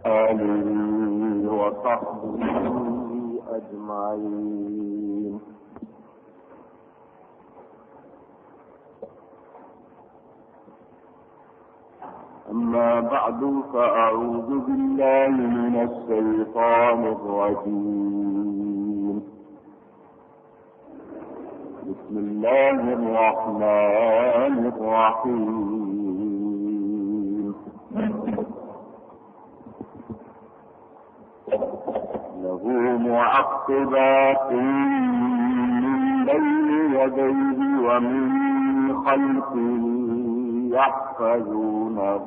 آله وصحبه أجمعين. أما بعد فأعوذ بالله من الشيطان الرجيم. بسم الله الرحمن الرحيم. له معقبات من بين يديه ومن خلفه يحفظونه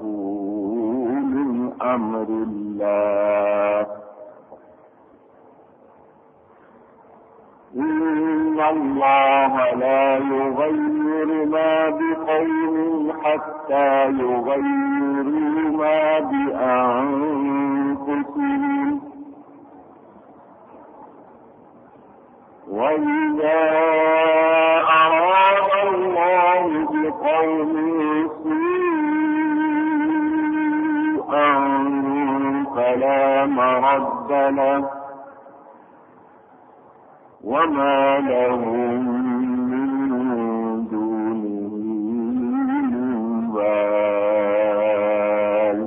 من أمر الله. إن الله لا يغير ما بقوم حتى يغيروا ما بأنفسهم. وإذا أراد الله بقوم سوءا فلا مرد له وما لهم من دونه من وال.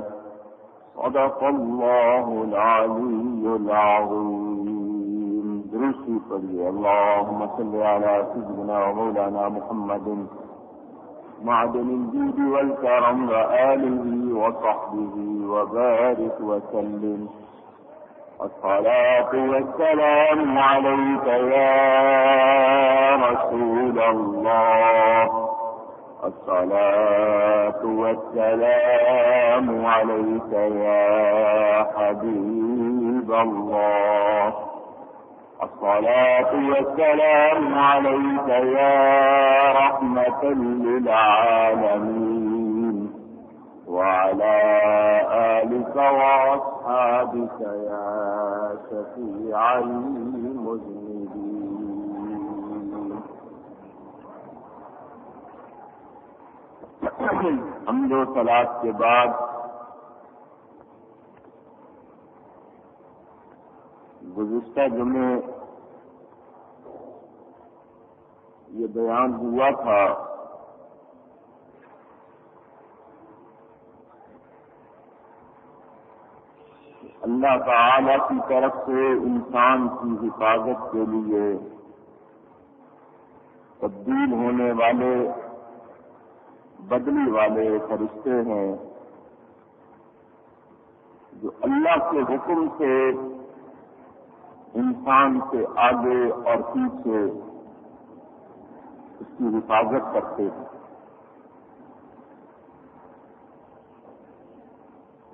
صدق الله العلي العظيم. درشی پڑھیے. اللهم صل على سيدنا ومولانا محمد معدن الجود والكرم وآله وصحبه وبارك وسلم. الصلاة والسلام عليك يا رسول الله. الصلاة والسلام عليك يا حبيب الله. الصلاة والسلام عليك يا رحمة للعالمين وعلى آلك وأصحابك يا شفيع المذنبين. حمد و صلاۃ کے بعد گزشتہ جمعے یہ بیان ہوا تھا اللہ تعالی کی طرف سے انسان کی حفاظت کے لیے تبدیل ہونے والے بدلی والے فرشتے ہیں جو اللہ کے حکم سے انسان کے آگے اور پیچھے اس کی حفاظت کرتے ہیں.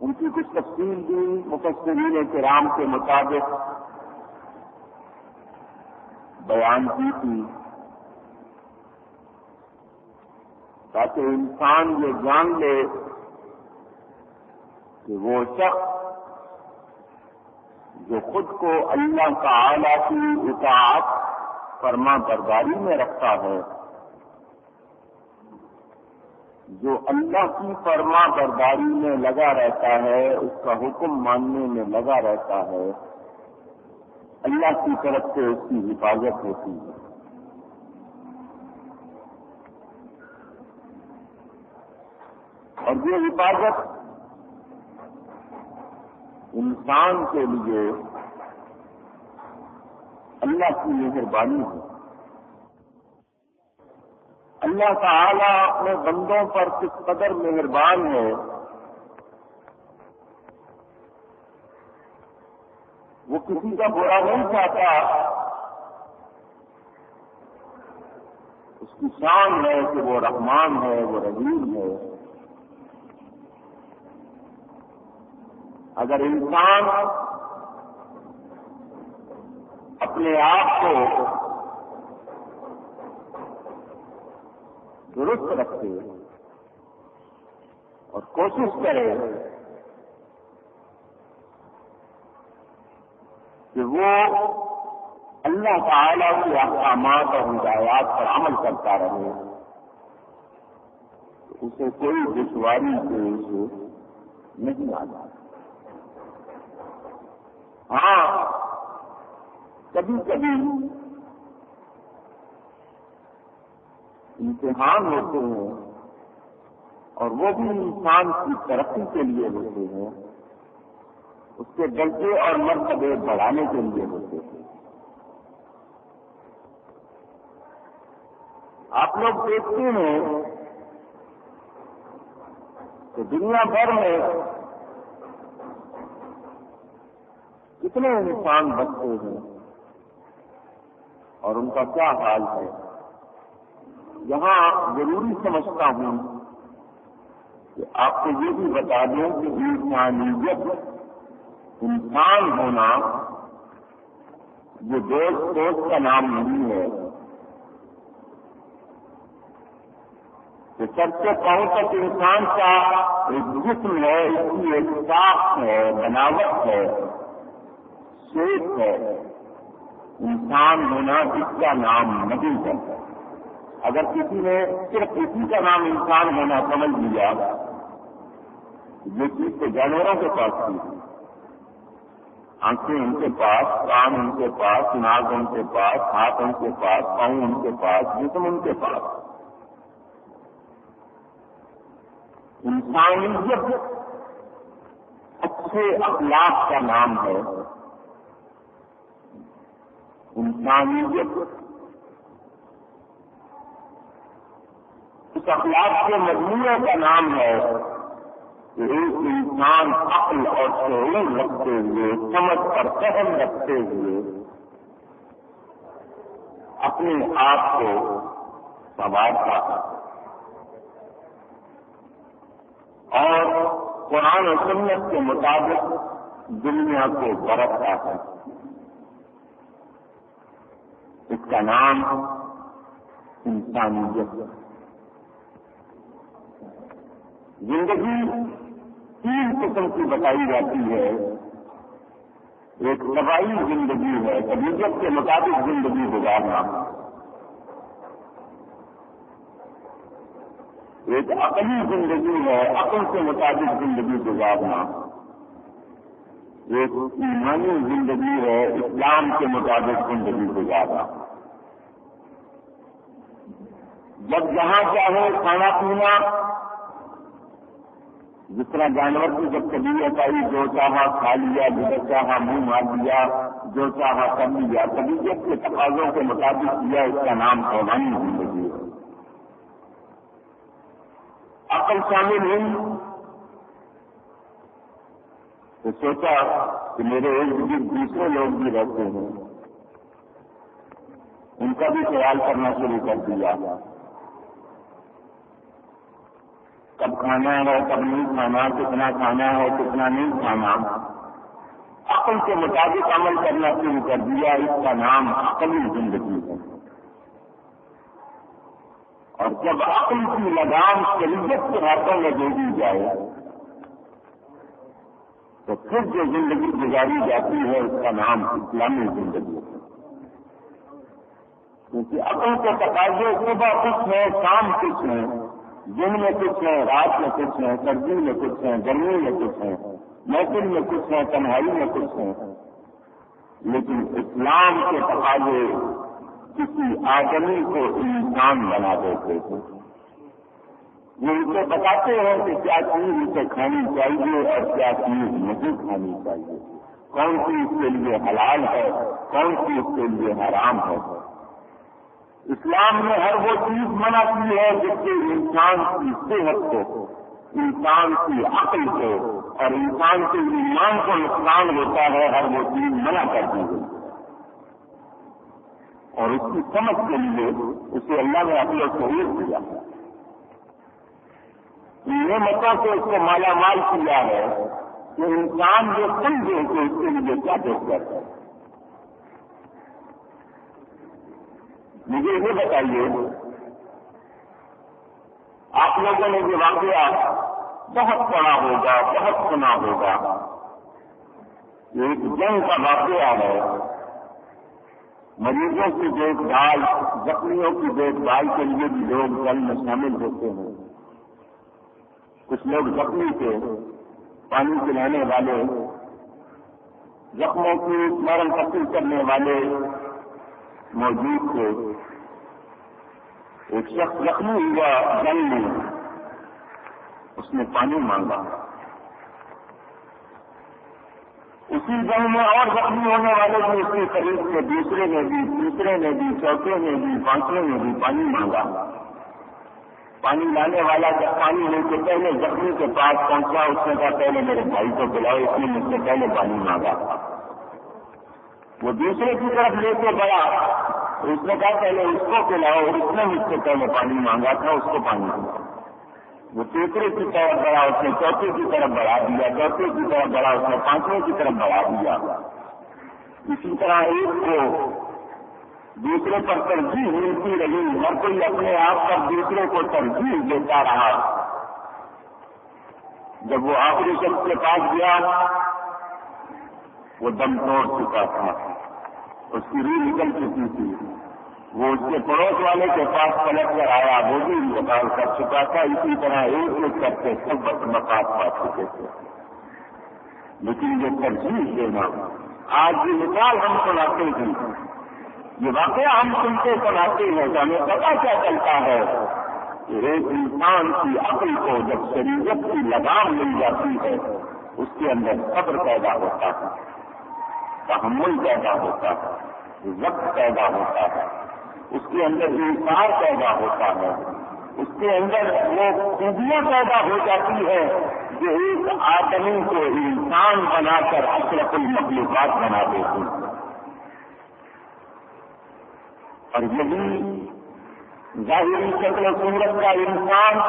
ان کی کچھ تفصیل بھی مفسرین کرام کے مطابق بیان کی تھی تاکہ انسان یہ جان لے کہ وہ شخص جو خود کو اللہ تعالی کی اطاعت فرما برداری میں رکھتا ہے، جو اللہ کی فرما برداری میں لگا رہتا ہے، اس کا حکم ماننے میں لگا رہتا ہے، اللہ کی طرف سے اس کی حفاظت ہوتی ہے. اور یہ حفاظت انسان کے لیے اللہ کی مہربانی ہے. اللہ تعالیٰ اپنے بندوں پر کس قدر مہربان ہے، وہ کسی کا برا نہیں چاہتا. اس کی شان ہے کہ وہ رحمان ہے، وہ رحیم ہے. اگر انسان اپنے آپ کو درست رکھے اور کوشش کرے کہ وہ اللہ تعالیٰ کے احکامات اور ہدایات پر عمل کرتا رہے تو اسے کوئی دشواری پیش نہیں آتا. ہاں کبھی کبھی امتحان ہوتے ہیں اور وہ بھی انسان کی ترقی کے لیے ہوتے ہیں، اس کے درجے اور مرتبے بڑھانے کے لیے ہوتے ہیں۔ آپ لوگ دیکھتے ہیں کہ دنیا بھر میں کتنے انسان بچتے ہیں اور ان کا کیا حال ہے۔ یہاں ضروری سمجھتا ہوں کہ آپ کو یہ بھی بتا دیں کہ انسانیت، انسان ہونا یہ دوست کا نام نہیں ہے، کہ سب سے پہلے تک انسان کا ایک جسم ہے، اس کی ایک ساخت ہے، بناوٹ ہے، شیپ ہے۔ انسان ہونا اس کا نام نہیں ہے۔ اگر کسی نے صرف اسی کا نام انسان ہونا سمجھ لیا، یہ چیز تو جانوروں کے پاس تھی، آنکھیں ان کے پاس، کان ان کے پاس، ناک ان کے پاس، ہاتھ ان کے پاس، پاؤں ان کے پاس، جسم ان کے پاس۔ انسانیت اچھے اخلاق کا نام ہے، انسانیت اس اخلاق کے مجموعے کا نام ہے کہ ایک انسان عقل اور شعور رکھتے ہوئے، سمجھ اور فہم رکھتے ہوئے اپنے آپ کو سنوارتا ہے اور قرآن و سنت کے مطابق دنیا کو برتتا ہے۔ اس کا نام انسانیت ہے۔ زندگی تین قسم کی بتائی جاتی ہے۔ ایک طبعی زندگی ہے، طبیعت کے مطابق زندگی گزارنا، ایک عقلی زندگی ہے، عقل کے مطابق زندگی گزارنا، ایک ایمانی زندگی ہے، اسلام کے مطابق زندگی گزارنا۔ جب جہاں چاہے کھانا پینا، جس طرح جانور کی جب طبیعت آئی، جو چاہا کھا لیا، جو چاہا منہ مار لیا، جو چاہا کر لیا، طبیعت کے تقاضوں کے مطابق کیا، اس کا نام حیوانی زندگی ہے۔ عقل شامل ہوئی تو سوچا کہ میرے ارد گرد دوسرے لوگ بھی رہتے ہیں، ان کا بھی خیال کرنا شروع کر دیا، کب کھانا ہے کب نہیں کھانا، کتنا کھانا ہے کتنا نہیں کھانا، عقل کے مطابق عمل کرنا شروع کر دیا۔ اس کا نام عقلی زندگی ہے۔ اور جب عقل کی لگام شریعت کے ہاتھوں میں دے دی جائے تو پھر جو زندگی گزاری جاتی ہے اس کا نام اسلامی زندگی ہے۔ کیونکہ عقل کے تقاضے صبح کچھ ہیں، شام کچھ ہیں، دن میں کچھ ہیں، رات میں کچھ ہیں، سردی میں کچھ ہیں، گرمی میں کچھ ہیں، محفل میں کچھ ہیں، تنہائی میں کچھ ہیں۔ لیکن اسلام کے تقاضے کسی آدمی کو انسان بنا دیتے ہیں۔ وہ اسے بتاتے ہیں کہ کیا چیز اسے کھانی چاہیے اور کیا چیز نہیں کھانی چاہیے، کون سی اس کے لیے حلال ہے، کون سی اس کے لیے حرام ہے۔ اسلام نے ہر وہ چیز منع کی ہے جس سے انسان کی صحت کو، انسان کی عقل کو اور انسان کے ایمان کو نقصان ہوتا ہے، ہر وہ چیز منع کر دی گئی۔ اور اس کی سمجھ کے لیے اسے اللہ نے عقل و شعور دیا، نعمتوں سے اس کو مالا مال کیا ہے کہ انسان جو سمجھے کہ اس کے لیے کیا بہتر ہے۔ مجھے یہ بتائیے، آپ لوگوں نے یہ واقعہ بہت پڑھا ہوگا، بہت سنا ہوگا، ایک جنگ کا واقعہ ہے۔ مریضوں کی دیکھ بھال، زخمیوں کی دیکھ بھال کے لیے بھی لوگ جنگ میں شامل ہوتے ہیں۔ کچھ لوگ زخمی تھے، پانی پلانے والے زخموں کی مرن تقسیم کرنے والے موجود تھے. ایک شخص زخمی ہوا جنگ میں، اس نے پانی مانگا. اسی جنگ میں اور زخمی ہونے والے بھی اس کے قریب سے دوسرے نے بھی، تیسرے نے بھی، چوتھے نے بھی، پانچویں نے بھی پانی مانگا. پانی لانے والا جب پانی لے کے پہلے زخمی کے پاس پہنچا، اس نے کہا پہلے میرے بھائی کو بلاؤ، اس نے مجھ سے پہلے پانی مانگا. وہ دوسرے کی طرف لے کے گیا، اس نے کہا پہلے اس کو پلاؤ، اس نے مجھ سے پہلے پانی مانگا تھا، اس کو پانی مانگا. وہ تیسرے کی طرف بڑھا، اس نے چوتھے کی طرف بڑھا دیا، چوتھے کی طرف بڑھا، اس نے پانچویں کی طرف بڑھا دیا. اسی طرح ایک کو دوسرے پر ترجیح ملتی رہی، ہر کوئی اپنے آپ پر دوسرے کو ترجیح دیتا رہا. جب وہ آخری شخص کے پاس گیا، وہ دم توڑ چکا تھا، اس کی روح نکل چکی تھی. وہ اس کے پڑوس والے کے پاس پلٹ کر آیا، وہ بھی انتقال کر چکا تھا. اسی طرح ایک ایک کر کے سب مقام پا چکے تھے. لیکن یہ ترجیح دینا، آج یہ مثال ہم سناتے ہیں، یہ واقعہ ہم سنتے سناتے ہیں تو ہمیں پتہ کیا چلتا ہے کہ ایک انسان کی عقل کو جب شریعت کی لگام مل جاتی ہے، اس کے اندر صبر پیدا ہوتا ہے، تحمل پیدا ہوتا ہے، وقت پیدا ہوتا ہے، اس کے اندر انصاف پیدا ہوتا ہے، اس کے اندر وہ خوبیاں پیدا ہو جاتی ہے جو ایک آدمی کو انسان بنا کر اشرف المخلوقات بنا دیتی ہے. اور یہی ظاہری شکل و صورت کا انسان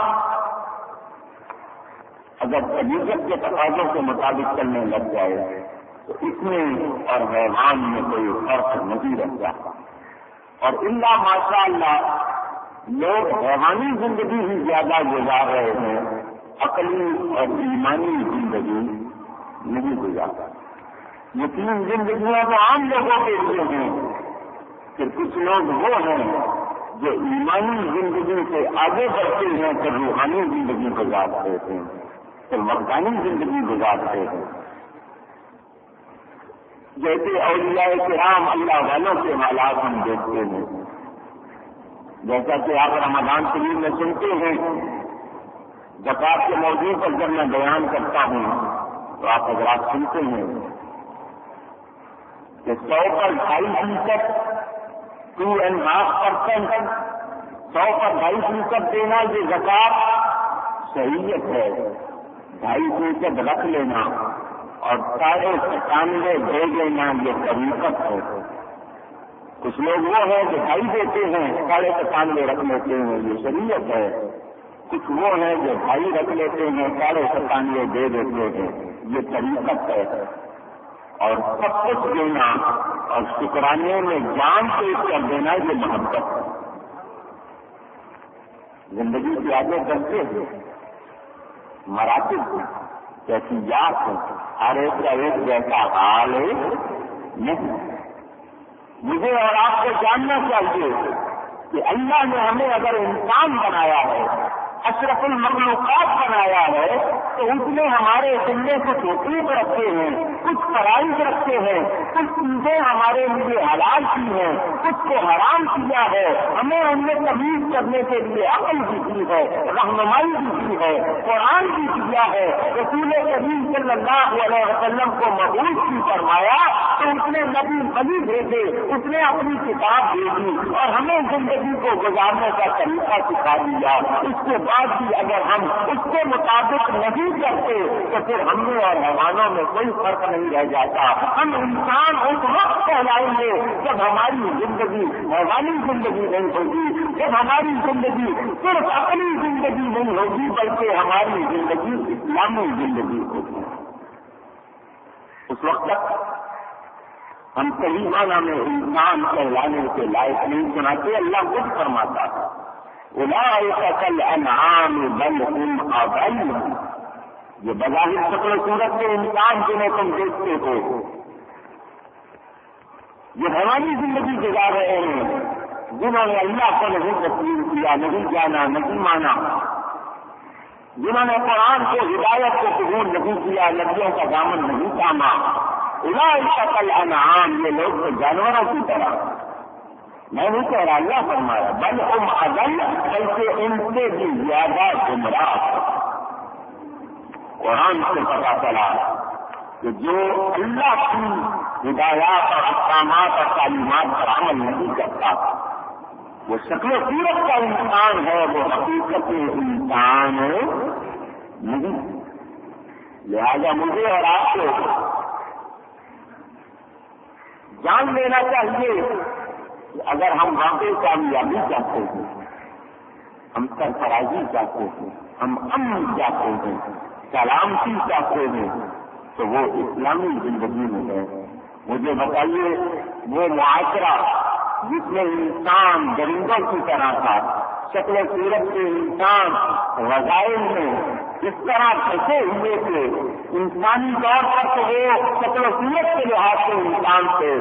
اگر طبیعت کے تقاضوں کے مطابق چلنے لگ جائے تو اس میں اور حیوان میں کوئی فرق نہیں رہتا. اور اللہ ماشاء اللہ لوگ حیوانی زندگی ہی زیادہ گزار رہے ہیں، عقلی اور ایمانی زندگی نہیں گزارتا. یہ تین زندگیاں تو عام لوگوں کے لیے ہیں، پھر کچھ لوگ وہ ہیں جو ایمانی زندگی سے آگے بڑھتے ہیں، پھر روحانی زندگی گزارتے ہیں، پھر مکانی زندگی گزارتے ہیں. جیسے اولیاء کرام اللہ والوں کے حالات ہم دیکھتے ہیں، جیسا کہ آپ رمضان شریف میں سنتے ہیں. زکات کے موضوع پر جب میں بیان کرتا ہوں تو آپ حضرات سنتے ہیں کہ 100 پر 2.5%، 2.5%، 100 پر 2.5% دینا یہ زکات شریعت ہے. 2.5% رکھ لینا اور 97.5 دے دینا یہ طریقت ہے. کچھ لوگ وہ ہیں جو 2.5 دیتے ہیں، 97.5 رکھ لیتے ہیں، یہ شریعت ہے. کچھ وہ ہیں جو 2.5 رکھ لیتے ہیں، 97.5 دے دیتے ہیں، یہ طریقت ہے. اور سب کچھ دینا اور شکرانے میں جان پیش کر دینا یہ محبت ہے. زندگی کے آگے بڑھتے ہیں، مراتب ہیں، کیفیات ہیں، ہر ایک کا ایک جیسا حال ہے نہیں. مجھے اور آپ کو جاننا چاہیے کہ اللہ نے ہمیں اگر انسان بنایا ہے، اشرف المخلوقات بنایا ہے، تو اس نے ہمارے سننے کو توقیف رکھے ہیں، کچھ فرائض رکھے ہیں، کچھ چیزیں ہمارے لیے حلال کی ہیں، کچھ کو حرام کیا ہے. ہمیں ان میں تمیز کرنے کے لیے عقل بھی دی ہے، رہنمائی بھی کی ہے، قرآن بھی دیا ہے. رسول کریم صلی اللہ علیہ وسلم کو مبعوث بھی فرمایا تو اس نے نبی بلی بھیجے، اس نے اپنی کتاب بھیجی اور ہمیں زندگی کو گزارنے کا طریقہ سکھا دیا. اس کے بعد بھی اگر ہم اس کے مطابق نہیں کرتے تو پھر ہم میں اور حیوانوں میں کوئی فرق نہیں رہ جاتا. ہم انسان اس وقت کہلائیں گے جب ہماری زندگی حیوانی زندگی نہیں ہوگی، جب ہماری زندگی صرف اپنی زندگی نہیں ہوگی بلکہ ہماری زندگی اسلامی زندگی ہوگی. اس وقت تک ہم صحیح معنی میں انسان کہلانے کے لائق نہیں سناتے. اللہ خود فرماتا ہے اولئک کالانعام بل هم اضل. یہ بظاہر شکل و صورت کے انسان جنہیں تم دیکھتے ہو یہ حیوانی زندگی گزار رہے ہیں، جنہوں نے اللہ کو نہیں تسلیم کیا، نہیں جانا، نہیں مانا، جنہوں نے قرآن کو ہدایت کو قبول نہیں کیا، نبیوں کا دامن نہیں تھاما. اولئک کالانعام، یہ لوگ تو جانوروں کی طرح، میں نہیں کہہ رہا، اللہ فرمایا، بل ہم اضل، بلکہ ان سے بھی زیادہ گمراہ۔ قرآن سے پتا چلا کہ جو اللہ کی ہدایات اور احکامات اور تعلیمات پر عمل نہیں کرتا وہ شکل و صورت کا انسان ہے، وہ حقیقت انسان نہیں۔ لہذا مجھے اور آپ کو جان لینا چاہیے کہ اگر ہم واقعی کامیابی چاہتے ہیں، ہم سرفرازی چاہتے ہیں، ہم امن چاہتے ہیں، سلامتی چاہتے ہیں، تو وہ اسلامی زندگی میں ہے۔ مجھے بتائیے وہ معاشرہ جس میں انسان درندوں کی طرح تھا، شکل و صورت کے انسان وظائف میں اس طرح پھنسے ہوئے تھے، انسانی طور پر تو وہ شکل و صورت کے لحاظ سے انسان تھے،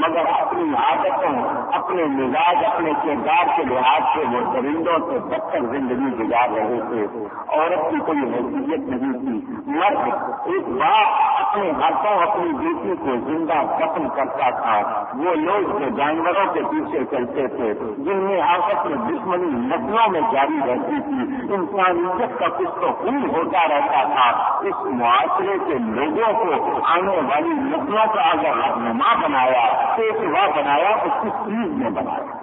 مگر اپنی عادتوں، اپنے مزاج، اپنے کردار کے لحاظ سے وہ درندوں سے بدتر زندگی گزار رہے تھے۔ عورت کی کوئی حیثیت نہیں تھی، مرد ایک باپ اپنے ہاتھوں اپنی بیٹی کو زندہ دفن کرتا تھا۔ وہ لوگ جو جانوروں کے پیچھے چلتے تھے، جن میں آپس میں دشمنی نسلوں میں جاری رہتی تھی، انسانیت کا کچھ تو خون ہوتا رہتا تھا۔ اس معاشرے کے لوگوں کو آنے والی نسلوں کا اگر رہنما بنایا، پیشوا بنایا، تو کس چیز میں بنایا؟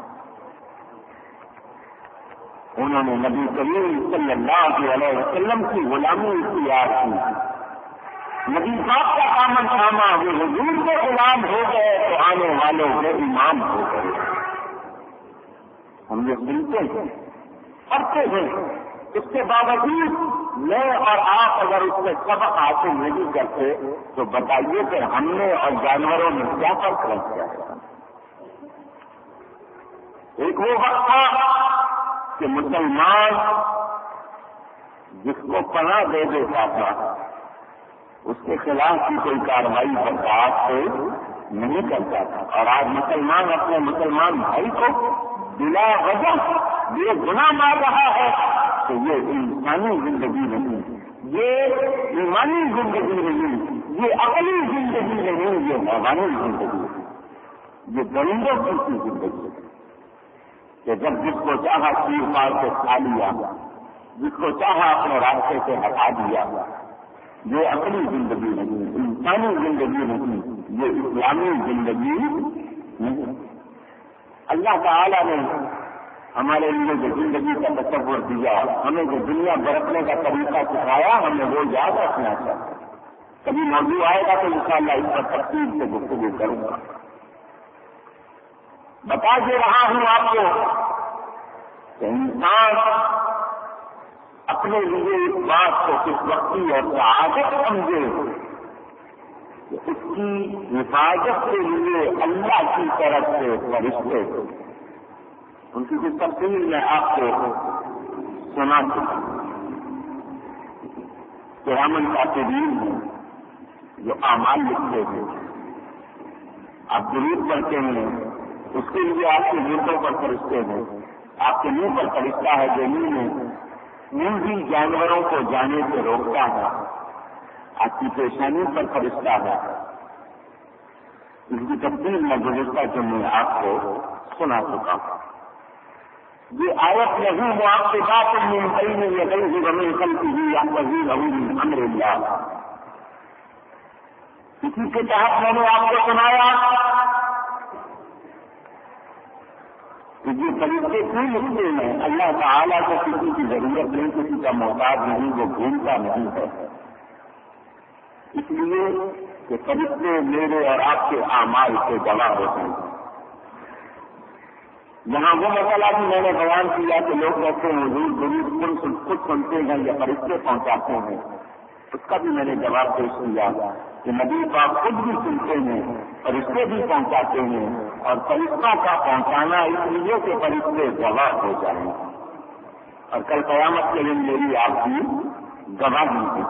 انہوں نے نبی کریم صلی اللہ علیہ وسلم کی غلامی اختیار کی، نبی پاک کا دامن تھاما، وہ حضور کے غلام ہو گئے تو آنے والوں کے امام ہو گئے۔ ہم یہ سنتے ہیں، پڑھتے ہیں، اس کے باوجود میں اور آپ اگر اس سے سبق حاصل نہیں کرتے تو بتائیے کہ ہم نے اور جانوروں میں کیا فرق رہ گیا ہے؟ ایک وہ وقت تھا کہ مسلمان جس کو پناہ دے دیتا تھا اس کے خلاف کی کوئی کارروائی برداشت نہیں کرتا تھا، اور آج مسلمان اپنے مسلمان بھائی کو بلا وجہ یہ گناہ مار رہا ہے، تو یہ انسانی زندگی نہیں، یہ ایمانی زندگی نہیں، یہ عقلی زندگی نہیں، یہ حیوانی زندگی ہے، یہ درندوں کی زندگی ہے کہ جب جس کو چاہا تیر مار کے کھا لیا، جس کو چاہا اپنے راستے سے ہٹا دیا۔ یہ عقلی زندگی نہیں، انسانی زندگی نہیں، یہ اسلامی زندگی نہیں۔ اللہ تعالیٰ نے ہمارے لیے جو زندگی کا تصور دیا، ہمیں جو دنیا برتنے کا طریقہ سکھایا، ہمیں وہ یاد رکھنا چاہیے۔ کبھی موضوع آئے گا تو انشاءاللہ اس پر تفصیل سے گفتگو کروں گا۔ بتا دے رہا ہوں آپ کو کہ انسان اپنے لیے اس بات کو کس وقتی اور سعادت سمجھے کہ اس کی حفاظت کے لیے اللہ کی طرف سے فرشتے ان کی کچھ تفصیل میں آپ کو سنا چکا کہ امن کاتبین ہیں جو اعمال لکھتے ہیں، آپ درود پڑھتے ہیں، اس کے لیے آپ کے منہوں پر فرشتے ہیں، آپ کے منہ پر فرشتہ ہے جو منہ بھی جانوروں کو جانے سے روکتا ہے، آپ کی پیشانی پر فرشتہ ہے۔ اس کی تفصیل میں گزشتہ جمعے آپ کو سنا چکا ہوں۔ یہ آیت نہیں معاقبات من بین یدیہ ومن خلفہ یحفظونہ من امر اللہ، اسی کے تحت میں نے آپ کو سنایا کہ یہ فرشتے کیوں لکھتے ہیں۔ اللہ تعالیٰ کو کسی کی ضرورت نہیں، کسی کا محتاج نہیں، وہ بھولتا نہیں ہے، اس لیے کہ فرشتے میرے اور آپ کے اعمال سے گواہ ہوتے ہیں۔ یہاں وہ مسئلہ بھی میں نے بیان کیا کہ لوگ کہتے ہیں حضور خود سنتے ہیں یا فرشتے پہنچاتے ہیں، اس کا بھی میں نے جواب پیش کیا کہ نبی پاک خود بھی سنتے ہیں، فرشتے بھی پہنچاتے ہیں، اور فرشتوں کا پہنچانا اس لیے کہ فرشتے گواہ ہو جائیں، اور کل قیامت کے دن میری آپ کی گواہی ہے۔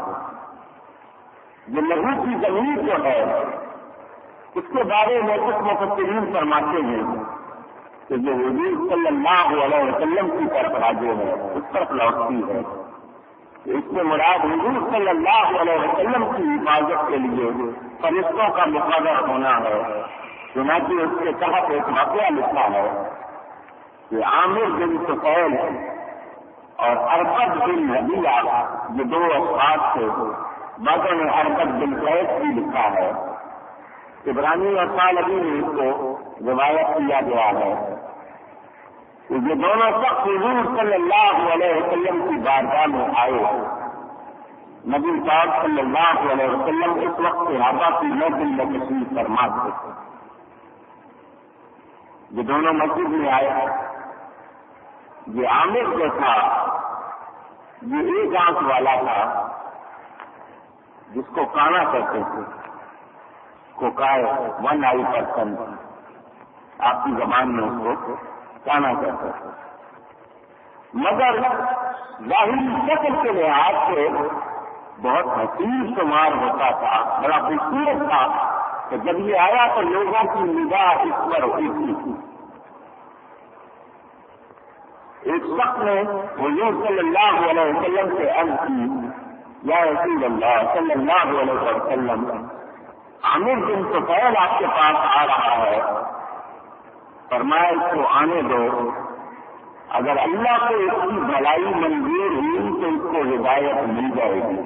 یہ لہو کی زمین جو ہے اس کے بارے میں کچھ مفسرین فرماتے ہیں کہ جو حضور صلی اللہ علیہ وسلم کی طرف راجع ہے، اس طرف لوٹتی ہے، اس میں مراد حضور صلی اللہ علیہ وسلم کی حفاظت کے لیے فرشتوں کا مقرر ہونا ہے۔ چنانچہ اس کے تحت ایک واقعہ لکھا ہے کہ عامر بن طفیل اور اربد بن ربیعہ یہ دو افراد تھے۔ بعضوں نے اربد بن قیس بھی لکھا ہے۔ عبرانی اور ثعلبی میں اس کو روایت کیا گیا ہے کہ یہ دونوں شخص حضور صلی اللہ علیہ وسلم کی بارگاہ میں آئے۔ نبی پاک صلی اللہ علیہ وسلم اس وقت صحابہ کی محفل میں تشریف فرما تھے۔ یہ دونوں مسجد میں آئے۔ یہ عامر جو تھا یہ ایک آنکھ والا تھا جس کو کانا کہتے تھے، کوکائے، ون آئی پرسن، آپ کی زبان میں اس کو کانا کہتے تھے، مگر ظاہری شکل کے لحاظ سے بہت حسین شمار ہوتا تھا، بڑا خوبصورت تھا کہ جب یہ آیا تو لوگوں کی نگاہ اس پر ہوئی تھی۔ ایک شخص نے حضور صلی اللہ علیہ وسلم سے عرض کی، یا رسول اللہ صلی اللہ علیہ وسلم، عامر بن طفیل آپ کے پاس آ رہا ہے، فرمایا اس کو آنے دو، اگر اللہ کو اس کی بھلائی منظور ہوئی تو اس کو ہدایت مل جائے گی،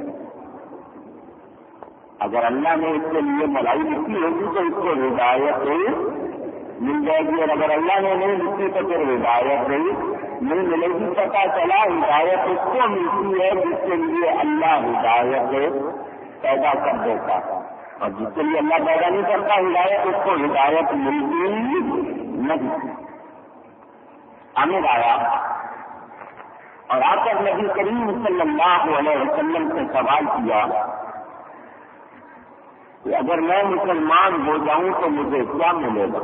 اگر اللہ نے اس کے لیے بھلائی لکھی ہوگی تو اس کو ہدایت مل جائے گی، اور اگر اللہ نے نہیں لکھی تو پھر ہدایت نہیں ملے گی۔ پتا چلا ہدایت اس کو ملتی ہے جس کے لیے اللہ ہدایت پیدا کر دیتا ہے، اور جس کے لیے اللہ پیدا نہیں کرتا ہدایت اس کو ہدایت ملتی نہیں۔ عامر آیا اور آ کر نبی کریم صلی اللہ علیہ وسلم سے سوال کیا کہ اگر میں مسلمان ہو جاؤں تو مجھے کیا ملے گا؟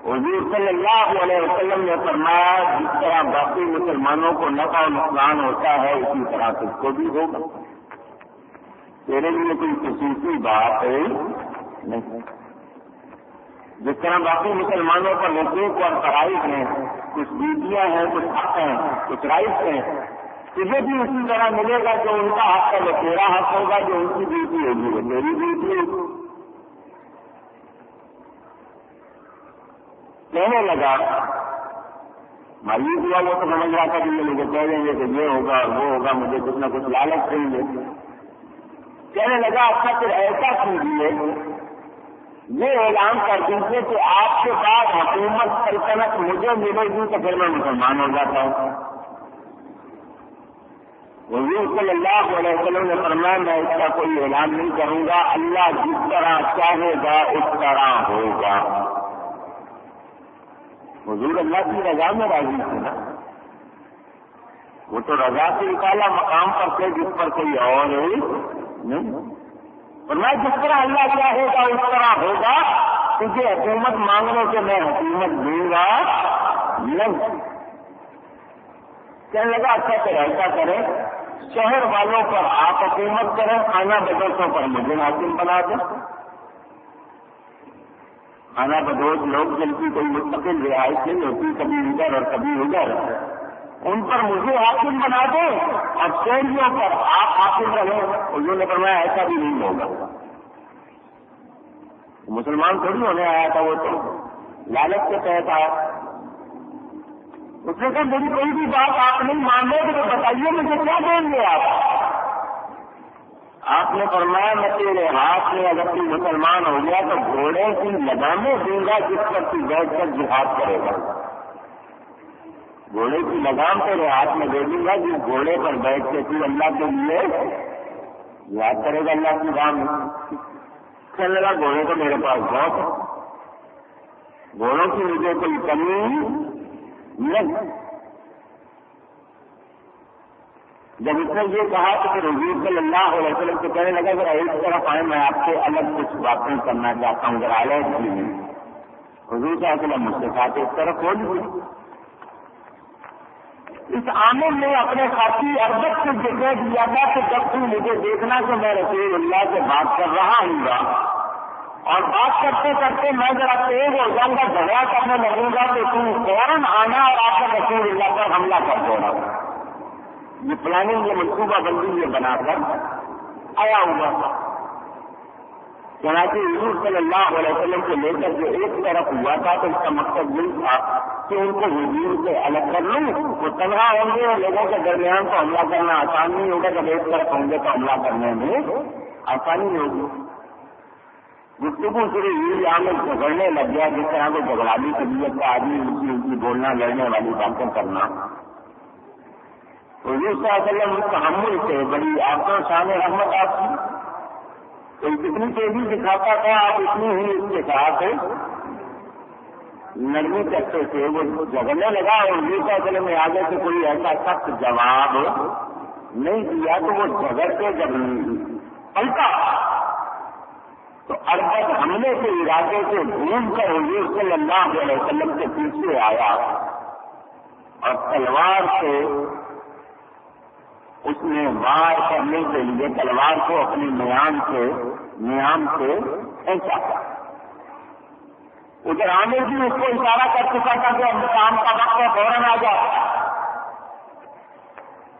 حضور صلی اللہ علیہ وسلم نے فرمایا جس طرح باقی مسلمانوں کو نفع و نقصان ہوتا ہے اسی طرح تجھ کو بھی ہوگا، تیرے لیے کوئی خصوصی بات نہیں۔ جس طرح باقی مسلمانوں پر حقوق اور فرائض ہیں، کچھ ڈیوٹیاں ہیں، کچھ حق ہیں، کچھ رائٹس ہیں، تجھے بھی اسی طرح ملے گا، جو ان کا حق ہے وہ تیرا حق ہوگا، جو ان کی ڈیوٹی ہوگی وہ تیری ڈیوٹی ہوگی۔ کہنے لگا مایوس ہوا، وہ تو سمجھ رہا تھا کہ یہ مجھے کہہ دیں گے کہ یہ ہوگا اور وہ ہوگا، مجھے کچھ نہ کچھ لالچ دیں گے۔ کہنے لگا اچھا پھر ایسا کیجیے، یہ اعلان کر دیجیے کہ آپ کے بعد حکومت سلطنت مجھے ملے گی تو پھر میں مسلمان ہو جاتا ہوں۔ حضور صلی اللہ علیہ وسلم نے فرمایا میں اس کا کوئی اعلان نہیں کروں گا، اللہ جس طرح چاہے گا اس طرح ہوگا۔ حضور اللہ کی رضا میں راضی تھے نا، وہ تو رضا سے نکالا مقام پر تھے جس پر کوئی اور نہیں، اور میں جس طرح اللہ چاہے گا اس طرح ہوگا، کیونکہ حکومت مانگنے سے میں حکومت دوں گا نہیں۔ کہنے لگا اچھا پھر ایسا کریں، شہر والوں پر آپ حکومت کریں، خانہ بدوشوں پر مجھے حاکم بنا دیں۔ خانہ بدوش لوگ جن کی کوئی مستقل رہائش نہیں ہوتی، کبھی ادھر اور کبھی ادھر، ان پر مجھے حاکم بنا دیں اور شہریوں پر آپ حاکم رہیں۔ انہوں نے فرمایا ایسا بھی نہیں ہوگا، مسلمان تھوڑی ہونے آیا تھا، وہ تو لالچ کے تحت آیا۔ اس نے کہا میری کوئی بھی بات آپ نہیں مان رہے تو بتائیے مجھے کیا دیں گے آپ نے فرمایا میں تیرے ہاتھ میں اگر تو مسلمان ہو گیا تو گھوڑے کی لگامیں دوں گا جس پر تو بیٹھ کر جہاد کرے گا۔ گھوڑے کی لگام تیرے ہاتھ میں دے دوں گا جس گھوڑے پر بیٹھ کے تو اللہ کے لیے یاد کرے گا اللہ کی راہ میں۔ کہنے لگا گھوڑے تو میرے پاس بہت ہے، گھوڑوں کی مجھے کوئی کمی نہیں۔ جب اس نے یہ کہا تو پھر حضور صلی اللہ علیہ وسلم کو کہنے لگا ذرا ایک طرف آئے، میں آپ سے الگ کچھ باتیں کرنا چاہتا ہوں، ذرا الگ بھی نہیں۔ حضور صلی اللہ علیہ وسلم مجھ سے ساتھ ایک طرف ہو لیجیے۔ اس عامر نے اپنے ساتھی اربد سے جگہ دیا تھا کہ جب تم مجھے دیکھنا کہ میں رسول اللہ سے بات کر رہا ہوں گا اور بات کرتے کرتے میں ذرا تیز ہو جاؤں گا، جھگڑا کرنے لگوں گا تو تم فوراً آنا اور آ کر رسول اللہ پر حملہ کر دینا۔ یہ پلاننگ، یہ منصوبہ بندی یہ بنا کر آیا ہوا تھا۔ چنانچہ حضور صلی اللہ علیہ وسلم کو لے کر جو ایک طرف ہوا تھا تو اس کا مقصد یہی تھا کہ ان کو حضور سے الگ کر لوں، وہ تنہا ہوں گے اور لوگوں کے درمیان تو حملہ کرنا آسان نہیں ہوگا، جب ایک طرف ہوں گے تو حملہ کرنے میں آسانی ہوگی۔ گفتگو شروع ہوئی، عامر جھگڑنے لگ گیا، جس طرح کو جھگڑالی طبیعت کا آدمی اونچی بولنا، لڑنے والی باتیں کرنا۔ حضور صلی اللہ علیہ وسلم تحمل سے بڑی آپ شان رحمت آپ کی، کوئی کتنی تیزی دکھاتا تھا آپ اتنی ہی اس کے ساتھ نرمی کرتے تھے۔ وہ جھگڑنے لگا اور حضور صلی اللہ علیہ وسلم نے آگے سے کوئی ایسا سخت جواب نہیں دیا تو وہ جھگڑتے جب پلٹا تو اربد حملے کے ارادے سے گھوم کر حضور صلی اللہ علیہ وسلم کے پیچھے آیا اور تلوار سے اس نے وار کرنے کے لیے تلوار کو اپنی میان سے کھینچا۔ ادھر عامر بھی اس کو اشارہ کر چکا تھا کہ شام کا وقت فوراً آ جا۔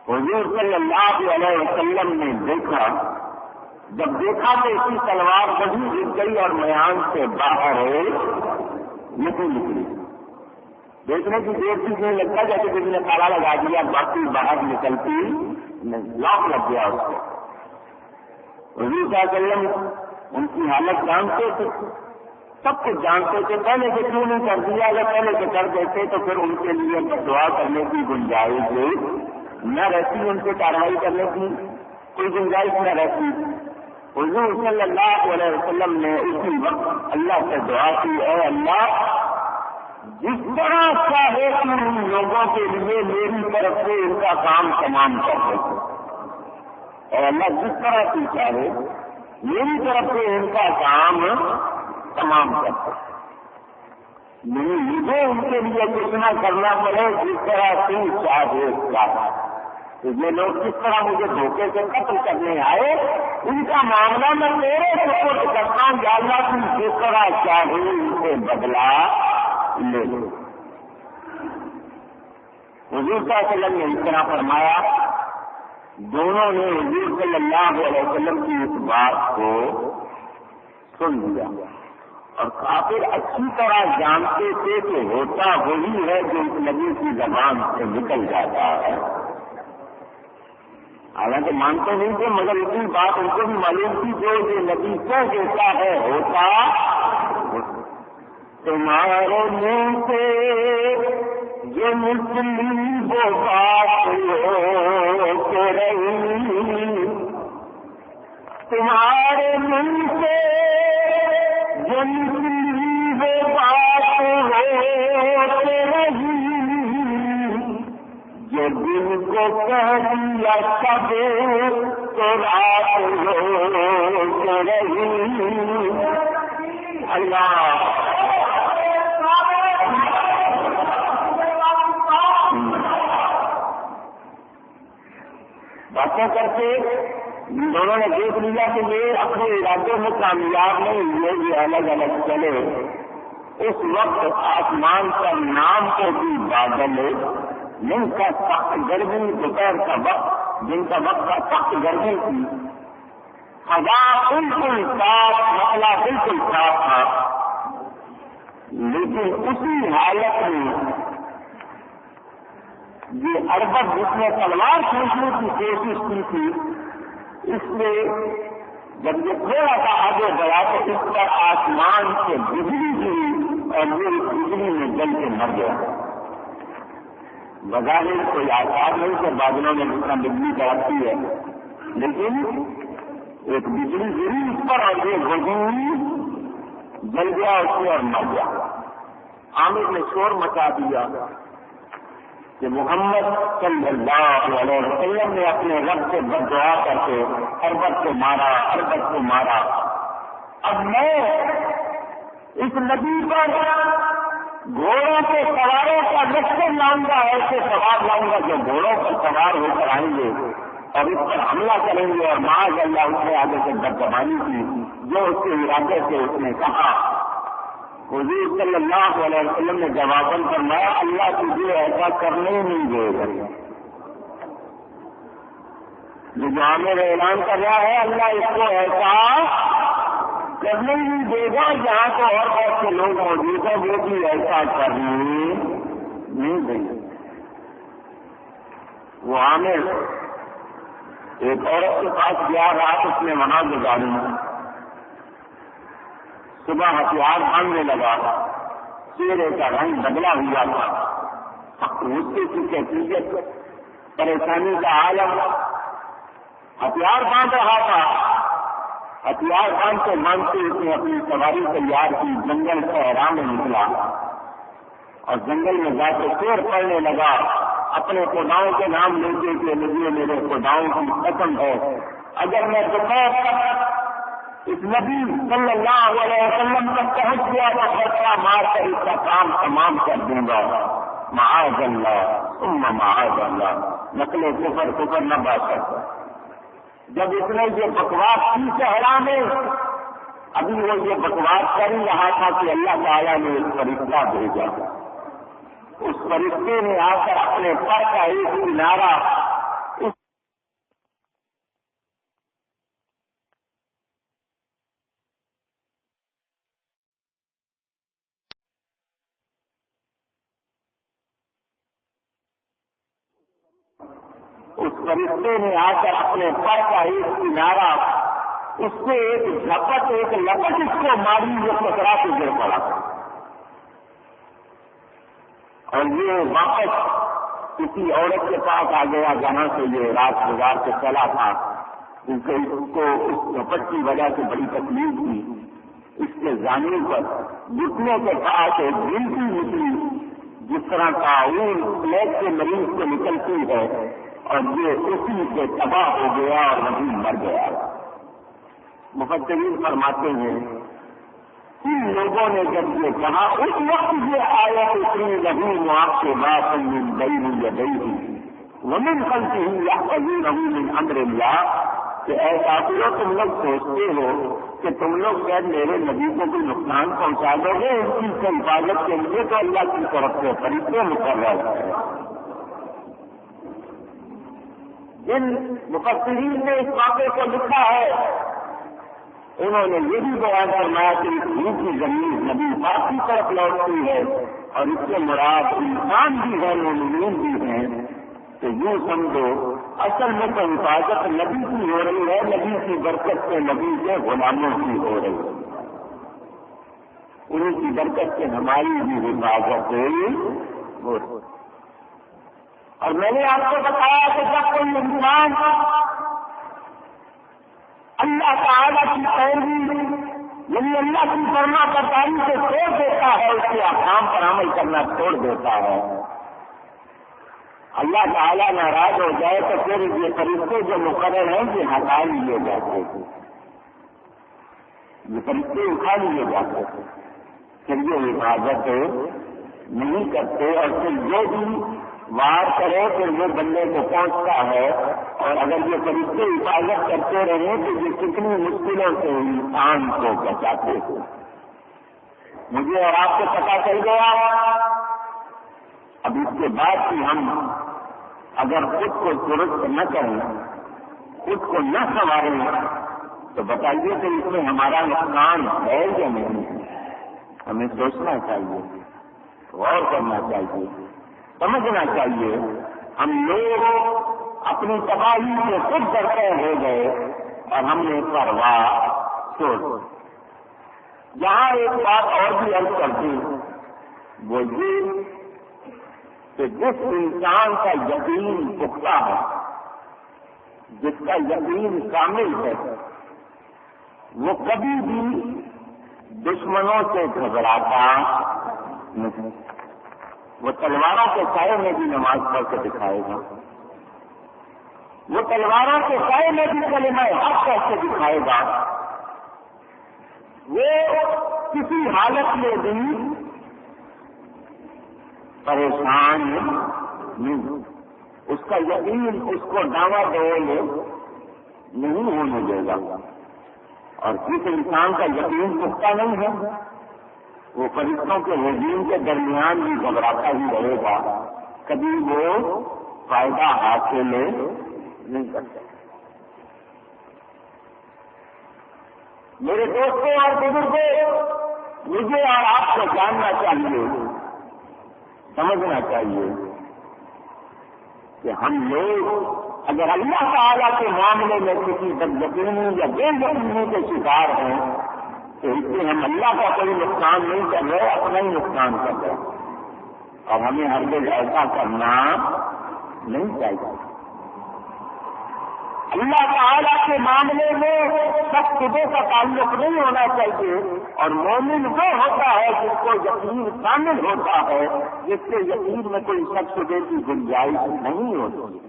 حضور صلی اللہ علیہ وسلم نے دیکھا، جب دیکھا تو اس کی تلوار وہی گر گئی اور میان سے باہر نکلی۔ دیکھنے کی دیر سے نہیں لگتا جیسے کسی نے تالا لگا دیا، باقی باہر نکلتی لاک لگ گیا اس کو۔ حضور صلی اللہ علیہ وسلم ان کی حالت جانتے تھے، سب کچھ جانتے تھے، پہلے سے کیوں نہیں کر دیا، اگر پہلے سے کر دیتے تو پھر ان کے لیے دعا کرنے کی گنجائش نہ رہتی، ان سے کارروائی کرنے کی کوئی گنجائش نہ رہتی۔ حضور صلی اللہ علیہ وسلم نے اسی وقت اللہ سے دعا کی، اے اللہ جس طرح چاہے کہ ان لوگوں کے لیے میری طرف سے ان کا کام تمام کر دے، اور اللہ جس طرح کی چاہے میری طرف سے ان کا کام تمام کر دے، مجھے ان کے لیے کتنا کرنا پڑے جس طرح تو چاہے تو یہ لوگ کس طرح مجھے دھوکے سے قتل کرنے آئے ان کا معاملہ میں میرے سپورٹ کرتا ہوں، یا اللہ تم جس طرح چاہے ان سے بدلا لے لو۔ حضور صلی اللہ علیہ وسلم نے اس طرح فرمایا، دونوں نے حضور صلی اللہ علیہ وسلم کی اس بات کو سن لیا اور کافر اچھی طرح جانتے تھے کہ ہوتا وہی ہے جو اس نبی کی زبان سے نکل جاتا ہے۔ حالانکہ مانتے نہیں تھے مگر اتنی بات ان کو بھی معلوم تھی جو یہ نبی کہہ دیتا ہے ہوتا تمہارے منہ سے یہ مسلم وہ بات ہو رہی، تمہارے منہ سے یہ مسلم وہ بات ہو رہی، جو دن کو کہہ دیا سب تو رات ہو رہی۔ اللہ باتیں کر کے دونوں نے دیکھ لیا کہ یہ اپنے ارادے میں کامیاب نہیں ہوئے، یہ الگ الگ چلے۔ اس وقت آسمان پر نام کو بھی بادل دن کا سخت گرمی، دوپہر کا وقت دن کا وقت کا سخت گرمی تھی، ہوا بالکل صاف، مسئلہ بالکل صاف تھا، لیکن اسی حالت میں یہ اربد جس نے تلوار کھینچنے کی کوشش کی تھی، اس نے جب یہ تھوڑا سا آگے بڑھا تو اس پر آسمان سے بجلی گری اور وہ اس بجلی میں جل کے مر گیا۔ بظاہر کوئی آسار نہیں کہ بادلوں میں جتنا بجلی کڑکتی ہے، لیکن ایک بجلی گری اس پر اور یہ وزن جل گیا اس میں اور مر گیا۔ عامر نے شور مچا دیا کہ محمد صلی اللہ علیہ وسلم نے اپنے رب سے بد دعا کر کے اربد کو مارا، اب میں اس نبی پر گھوڑوں کے سواروں کا لشکر لاؤں گا، ایسے سوار لاؤں گا جو گھوڑوں پر سوار ہو کر آئیں گے اور اس پر حملہ کریں گے، اور معاذ اللہ اس نے آگے سے بدگمانی کی جو اس کے ارادے سے اس نے کہا۔ حضور صلی اللہ علیہ وسلم نے جواباً فرمایا، اللہ تجھے ایسا کرنے نہیں دے گا۔ جو عامر اعلان کر رہا ہے اللہ اس کو ایسا کرنے نہیں دے گا جہاں تو اور بہت سے لوگ موجود ہیں وہ بھی ایسا کرنے نہیں دیں گے. وہ عامر ایک عورت کے پاس گیا، رات اس نے وہاں گزاری، صبح ہتھیار باندھنے لگا، چہرے کا رنگ بدلا ہوا تھا، غصے کی کیفیت، پریشانی کا عالم، ہتھیار باندھ رہا تھا. ہتھیار باندھتے باندھتے اس نے اپنی سواری تیار کی، جنگل صحرا میں نکلا اور جنگل میں جا کے شور پڑنے لگا، اپنے خداؤں کے نام لیتے کہ مجھے میرے خداؤں کی قسم ہے اگر میں دوپہر تک اس نبی صلی اللہ علیہ وسلم تک پہنچ گیا تو خرچہ مار کر اس کا کام تمام کر دوں گا. معاذ اللہ ثم معاذ اللہ، نقل کفر نہ باشد. جب اس نے یہ بکواس کی صحرا میں، ابھی وہ یہ بکواس کر ہی رہا تھا کہ اللہ تعالیٰ نے ایک فرشتہ بھیجا. اس فرشتے نے آ کر اپنے پر کا ایک کنارہ اس سے ایک جھپٹ ایک لپٹ اس کو ماری، وہ ٹکرا کے گر پڑا اور یہ واپس کسی عورت کے پاس آ گیا جہاں سے یہ رات گزار کے چلا تھا. کیونکہ اس کو اس جھپٹ کی وجہ سے بڑی تکلیف تھی. اس کے زانوں پر گھٹنے کے پاس ایک گنتی نکلی، جس طرح تعاون پلیٹ کے مریض سے نکلتی ہے، اور یہ اسی سے تباہ ہو گیا اور وہیں مر گیا. مفسرین فرماتے ہیں ان لوگوں نے جب یہ کہا اس وقت یہ آیت اتری لہو معاقبات من بین یدیہ ومن خلفہ یحفظونہ من امر اللہ کہ اے کافروں تم لوگ سوچتے ہو کہ تم لوگ شاید میرے نبی کو بھی نقصان پہنچا دو گے، ان چیز سے حفاظت کے لیے تو اللہ کی طرف سے فرشتے مقرر ہے. جن مفسرین نے اس واقعے کو لکھا ہے انہوں نے یہ بھی بیان فرمایا کہ اس کی زمین نبی پاک کی طرف لوٹتی ہے اور اس سے مراد انسان بھی ہے، مومنین بھی ہیں. تو یوں سمجھو اصل میں تو حفاظت نبی کی ہو رہی ہے، نبی کی برکت سے نبی کے غلاموں کی ہو رہی ہے، انہیں کی برکت سے ہماری بھی حفاظت ہو رہی. اور میں نے آپ کو بتایا کہ جب کوئی انسان اللہ تعالیٰ کی پیروی یعنی اللہ کی فرما برداری سے چھوڑ دیتا ہے، اس کے احکام پر عمل کرنا چھوڑ دیتا ہے، اللہ تعالیٰ ناراض ہو جائے تو پھر یہ فرشتے جو مقرر ہیں یہ ہٹا لیے جاتے تھے، یہ فرشتے اٹھا لیے جاتے تھے، پھر یہ حفاظت نہیں کرتے اور پھر جو بھی وار کرے پھر وہ بندے کو پہنچتا ہے. اور اگر یہ فرشتے حفاظت کرتے رہے تو یہ کتنی مشکلوں سے انسان کو بچاتے ہیں. مجھے اور آپ کو پتا چل گیا. اب اس کے بعد کہ ہم اگر خود کو درست نہ کریں، خود کو نہ سنواریں تو بتائیے کہ اس میں ہمارا نقصان ہے یا نہیں. ہمیں سوچنا چاہیے، غور کرنا چاہیے، سمجھنا چاہیے. ہم لوگ اپنی تباہی سے خود ڈرتے ہو گئے اور ہم نے پرواہ چھوڑ. یہاں ایک بات اور بھی عرض کرتی وہ یہ کہ جس انسان کا یقین پختہ ہے، جس کا یقین کامل ہے، وہ کبھی بھی دشمنوں سے گھبراتا نہیں. وہ تلواروں کے سائے میں بھی نماز پڑھ کے دکھائے گا، وہ تلواروں کے سائے میں بھی کلمہ حق کر کے دکھائے گا. وہ کسی حالت میں بھی پریشان نہیں، اس کا یقین اس کو ڈاوا ڈول نہیں ہونے دے گا. اور جس انسان کا یقین پختہ نہیں ہے وہ فرشتوں کے ہجوم کے درمیان بھی گھبراتا ہی رہے گا، کبھی وہ فائدہ حاصل نہیں کر سکتا. میرے دوستوں اور بزرگوں، مجھے اور آپ کو جاننا چاہیے، سمجھنا چاہیے کہ ہم لوگ اگر اللہ تعالیٰ کے معاملے میں کسی بد یقینی یا بے یقینی کے شکار ہیں تو اس سے ہم اللہ کا کوئی نقصان نہیں کر رہے، اپنا ہی نقصان کر رہے، اور ہمیں ہرگز ایسا کرنا نہیں چاہیے۔ اللہ تعالیٰ کے معاملے میں شک شبے کا تعلق نہیں ہونا چاہیے، اور مومن وہ ہوتا ہے جس کو یقین شامل ہوتا ہے، جس کے یقین میں کوئی شک شبے کی گنجائش نہیں ہوتی،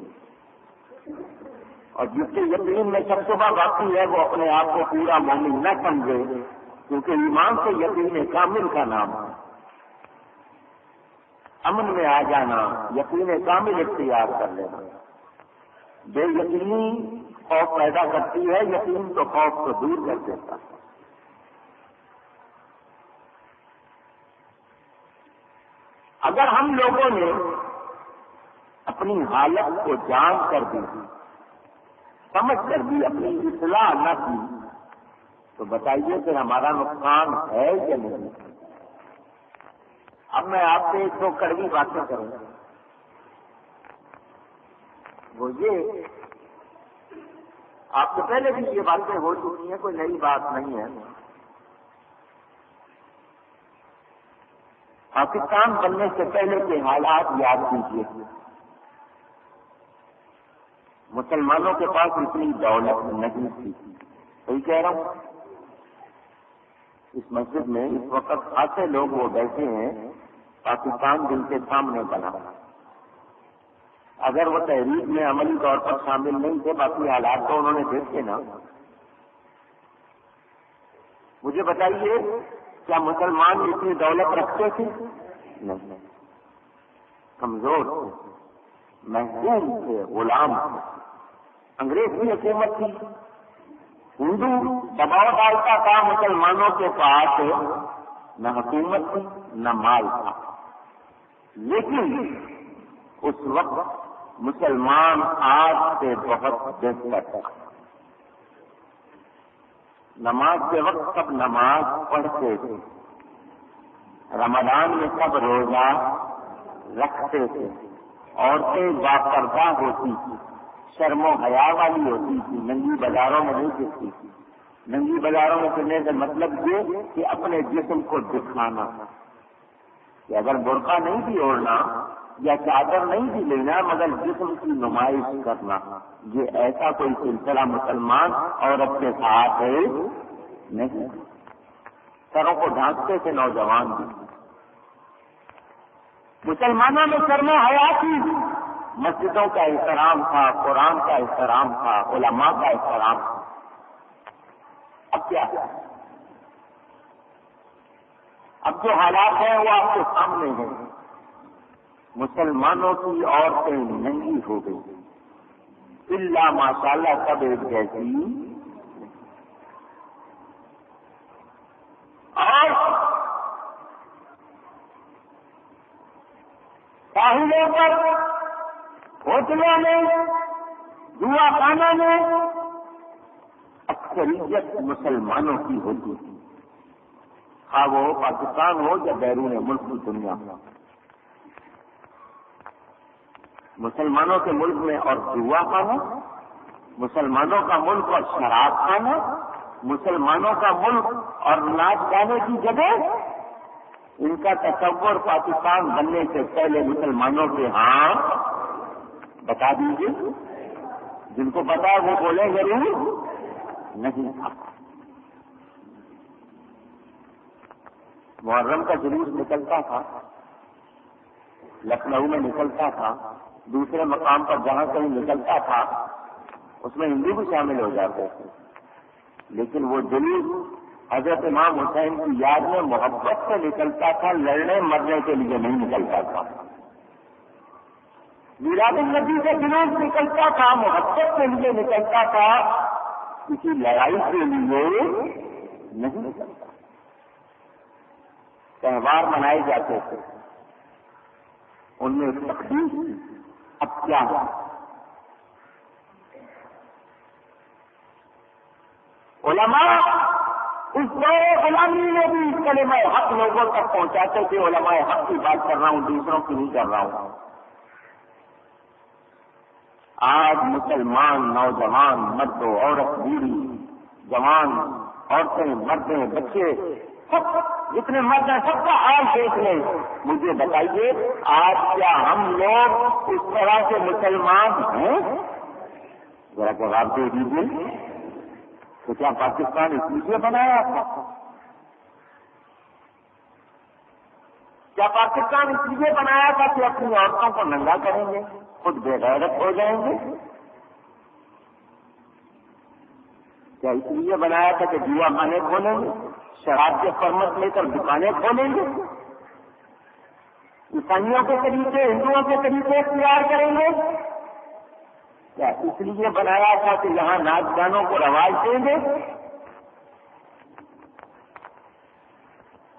اور جس کے یقین میں شک شبہ باقی ہے وہ اپنے آپ کو پورا مومن نہ سمجھے، کیونکہ ایمان سے یقین کامل کا نام ہے۔ امن میں آ جانا، یقین کامل اختیار کر لینا۔ بے یقینی خوف پیدا کرتی ہے، یقین تو خوف کو دور کر دیتا ہے۔ اگر ہم لوگوں نے اپنی حالت کو جان کر دی، سمجھ کر بھی اپنی اصلاح نہ کی، تو بتائیے کہ ہمارا نقصان ہے کہ نہیں؟ اب میں آپ سے ایک دو کڑوی باتیں کروں گا، وہ یہ، آپ سے پہلے بھی یہ باتیں ہو چکی ہیں، کوئی نئی بات نہیں ہے۔ پاکستان بننے سے پہلے کے حالات یاد کیجیے۔ مسلمانوں کے پاس اتنی دولت نہیں تھی، صحیح کہہ رہا ہوں؟ اس مسجد میں اس وقت خاصے لوگ وہ بیٹھے ہیں، پاکستان دل کے سامنے بنا، اگر وہ تحریک میں عملی طور پر شامل نہیں تھے، باقی حالات تو انہوں نے دیکھے نا۔ مجھے بتائیے، کیا مسلمان اتنی دولت رکھتے تھے؟ نہیں، کمزور تھے، محکوم تھے، غلام تھے، انگریز کی حکومت تھی، ہندو دباؤ ڈالتا تھا، مسلمانوں کے پاس نہ حکومت تھی نہ مال تھا، لیکن اس وقت مسلمان آج سے بہت بہتر تھا۔ نماز کے وقت سب نماز پڑھتے تھے، رمضان میں سب روزہ رکھتے تھے، عورتیں باپردہ ہوتی تھی، شرم و حیا والی ہوتی تھی، ننگی بازاروں میں نہیں پھرتی تھی۔ ننگی بازاروں میں پھرنے کا مطلب یہ کہ اپنے جسم کو دکھانا، کہ اگر برقع نہیں بھی اوڑھنا یا چادر نہیں بھی لینا، مگر جسم کی نمائش کرنا، یہ ایسا کوئی سلسلہ مسلمان عورت کے ساتھ ہے نہیں۔ سروں کو ڈھانکتے تھے نوجوان بھی۔ مسلمانوں میں شرم و حیا تھی، مسجدوں کا احترام تھا، قرآن کا احترام تھا، علماء کا احترام تھا۔ اب کیا ہے؟ اب جو حالات ہیں وہ آپ کے سامنے ہیں۔ مسلمانوں کی عورتیں ننگی ہو گئی، اللہ ماشاءاللہ سب ایک جیسی، اور ساحلوں پر، ہوٹلوں میں، جوا خانوں میں اکثریت مسلمانوں کی ہوتی تھی، ہاں وہ پاکستان ہو یا بیرون ملک کی دنیا میں۔ مسلمانوں کے ملک میں اور جوا خانہ، مسلمانوں کا ملک اور شراب خانہ، مسلمانوں کا ملک اور ناچ گانے کی جگہ، ان کا تصور پاکستان بننے سے پہلے مسلمانوں کے ہاں بتا دیجیے، جن کو پتا ہے وہ بولے ضرور نہیں تھا۔ محرم کا جلوس نکلتا تھا، لکھنؤ میں نکلتا تھا، دوسرے مقام پر جہاں کہیں نکلتا تھا اس میں ہندو بھی شامل ہو جاتے تھے، لیکن وہ جلوس حضرت امام حسین کی یاد میں محبت سے نکلتا تھا، لڑنے مرنے کے لیے نہیں نکلتا تھا۔ میلاد النبی سے جلوس نکلتا تھا، محبت کے لیے نکلتا تھا، کسی لڑائی کے لیے نہیں نکلتا۔ تہوار منائے جاتے تھے، ان میں تقدیس تھی۔ اب کیا ہے؟ علماء اس دور غلامی میں بھی کلمہ حق لوگوں تک پہنچاتے تھے. علماء حق کی بات کر رہا ہوں, دوسروں کی نہیں کر رہا ہوں. آج مسلمان نوجوان, مرد و عورت, بوڑھی جوان, عورتیں, مردیں, بچے, سب جتنے مرد ہیں سب کا حال دیکھ لیں. مجھے بتائیے آج کیا ہم لوگ اس طرح سے مسلمان ہیں؟ ذرا جواب دے دیجیے. تو کیا پاکستان اس لیے بنایا تھا؟ کیا پاکستان اس لیے بنایا تھا کہ اپنی عورتوں کو ننگا کریں گے, خود بے غیرت ہو جائیں گے؟ کیا اس لیے بنایا تھا کہ جوا خانے کھولیں گے, شراب کے پرمٹ لے کر دکانیں کھولیں گے, عیسائیوں کے طریقے ہندوؤں کے طریقے اختیار کریں گے؟ کیا اس لیے بنایا تھا کہ یہاں ناچ گانوں کو رواج دیں گے؟